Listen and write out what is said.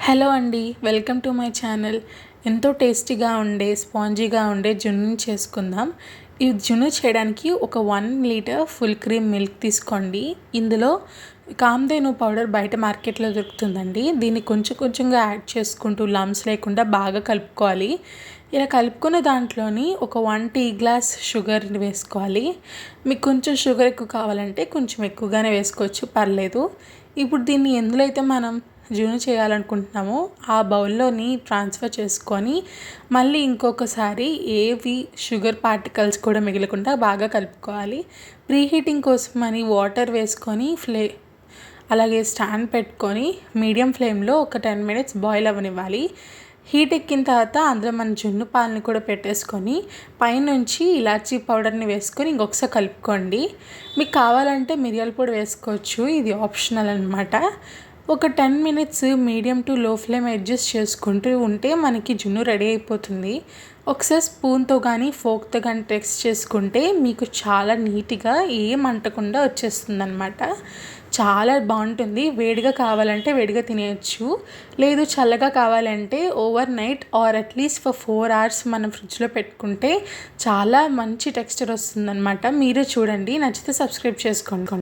Hello అండి, welcome to my channel. ఎంతో టేస్టీగా ఉండే స్పాంజీగా ఉండే జున్నుని చేసుకుందాం. ఈ జున్ను చేయడానికి ఒక 1 లీటర్ ఫుల్ క్రీమ్ మిల్క్ తీసుకోండి. ఇందులో కామధేను పౌడర్ బయట మార్కెట్లో దొరుకుతుందండి. దీన్ని కొంచెం కొంచెంగా యాడ్ చేసుకుంటూ లమ్స్ లేకుండా బాగా కలుపుకోవాలి. ఇలా కలుపుకున్న దాంట్లోని ఒక 1 టీ గ్లాస్ షుగర్ వేసుకోవాలి. మీకు కొంచెం షుగర్ ఎక్కువ కావాలంటే కొంచెం ఎక్కువగానే వేసుకోవచ్చు, పర్లేదు. ఇప్పుడు దీన్ని ఎందులో అయితే మనం జున్ను చేయాలనుకుంటున్నామో ఆ బౌల్లోని ట్రాన్స్ఫర్ చేసుకొని మళ్ళీ ఇంకొకసారి ఏవి షుగర్ పార్టికల్స్ కూడా మిగలకుండా బాగా కలుపుకోవాలి. ప్రీహీటింగ్ కోసమని వాటర్ వేసుకొని అలాగే స్టాండ్ పెట్టుకొని మీడియం ఫ్లేమ్లో ఒక 10 మినిట్స్ బాయిల్ అవ్వనివ్వాలి. హీట్ ఎక్కిన తర్వాత అందులో మన జున్ను పాలని కూడా పెట్టేసుకొని పైనుంచి ఇలాచీ పౌడర్ని వేసుకొని ఇంకొకసారి కలుపుకోండి. మీకు కావాలంటే మిరియాల పొడి వేసుకోవచ్చు, ఇది ఆప్షనల్ అనమాట. ఒక 10 మినిట్స్ మీడియం టు లో ఫ్లేమ్ అడ్జస్ట్ చేసుకుంటూ ఉంటే మనకి జున్ను రెడీ అయిపోతుంది. ఒకసారి స్పూన్తో కానీ ఫోక్తో కానీ టెక్స్ట్ చేసుకుంటే మీకు చాలా నీట్గా ఏం అంటకుండా వచ్చేస్తుంది అనమాట. చాలా బాగుంటుంది. వేడిగా కావాలంటే వేడిగా తినేయచ్చు, లేదు చల్లగా కావాలంటే over night are at least for 4 hours మనం ఫ్రిడ్జ్లో పెట్టుకుంటే చాలా మంచి టెక్స్చర్ వస్తుందన్నమాట. మీరు చూడండి, నచ్చితే సబ్స్క్రైబ్ చేసుకోండి.